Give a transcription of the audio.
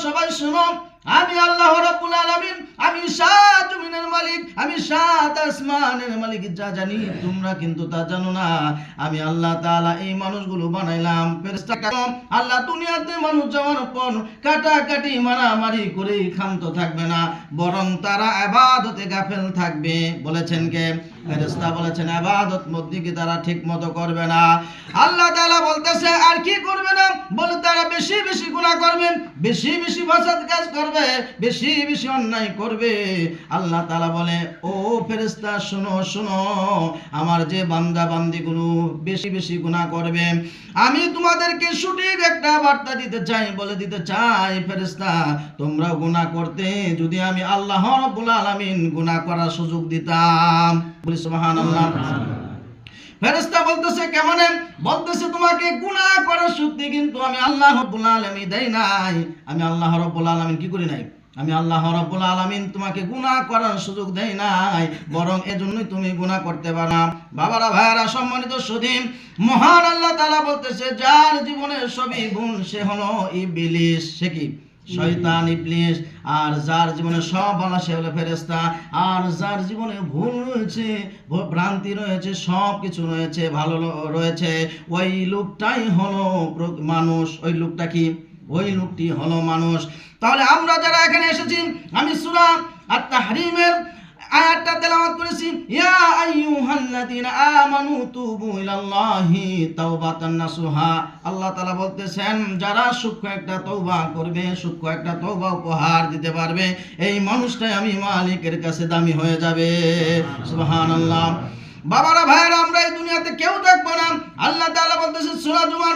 সবাই শুনো, আমি আল্লাহ রাব্বুল আলামিন, আমি সাত জমিনের মালিক, আমি সাত আসমানের মালিক। যা জানি তোমরা কিন্তু তা জানো না। আমি আল্লাহ তাআলা এই মানুষগুলো বানাইলাম ফেরেশতা। আল্লাহ দুনিয়াতে মানুষ যাওয়ার পর কাটাকাটি মারামারি করে ক্ষান্ত থাকবে না, বরং তারা ইবাদতে গাফেল থাকবে। বলেছেন কে? ফেরেশতা বলেছেন ইবাদত মধ্যে তারা ঠিক মতো করবে না। আল্লাহ তাআলা বলতেছে আর কি করবে না? বলে তারা বেশি বেশি গুনাহ করবে, বেশি বেশি ফাসাদ কাজ করবে, বেশি বেশি অন্যায় করবে। আল্লাহ তাআলা বলে ও ফেরেশতা শোনো শোনো, আমার যে বান্দা বান্দিগুলো বেশি বেশি গুনাহ করবে, আমি তোমাদেরকে সঠিক একটা বার্তা দিতে চাই, বলে দিতে চাই ফেরেশতা তোমরা গুনাহ করতে যদি আমি আল্লাহ রাব্বুল আলামিন গুনাহ করার সুযোগ দিতাম। বলি সুবহানাল্লাহ। ফেরেশতা বলতেছে কেমনে? বলতেছে তোমাকে গুনাহ করার শক্তি কিন্তু আমি আল্লাহ রাব্বুল আলামিন দেই নাই। আমি আল্লাহ রাব্বুল আলামিন কি করি নাই? আমি আল্লাহ রাব্বুল আলামিন তোমাকে গুনাহ করার সুযোগ দেই নাই, বরং এজন্যই তুমি গুনাহ করতে পারো না। বাবারা ভাইরা সম্মানিত সুধী, মহান আল্লাহ তাআলা বলতেছে যার জীবনে সবই ভুল সে হলো ইবলিস। সে কি? শয়তান, ইবলিস। আর যার জীবনে সব ভালো সে হলো ফেরেশতা। আর যার জীবনে ভুল রয়েছে, ভ্রান্তি রয়েছে, সব কিছু রয়েছে, ভালো রয়েছে, ওই লোকটাই হলো মানুষ। ওই লোকটা কি? ওই লোকটি হলো মানুষ। তাহলে আমরা যারা এখানে এসেছি, আমি সূরা আত-তাহরীমের আয়াতটা তেলাওয়াত করেছি, ইয়া আইয়ুহাল্লাযীনা আমানু তুবু ইলাল্লাহি তাওবাতান নাসুহা। আল্লাহ তাআলা বলতেছেন যারা সূক্ষ্ম একটা তওবা করবে, সূক্ষ্ম একটা তওবা উপহার দিতে পারবে, এই মানুষটাই আমি মালিকের কাছে দামি হয়ে যাবে। সুবহানাল্লাহ। বাবারা ভাইরা আমরা এই দুনিয়াতে কেউ থাকবো না। আল্লাহ তাআলা বলতেছেন সূরা জুমার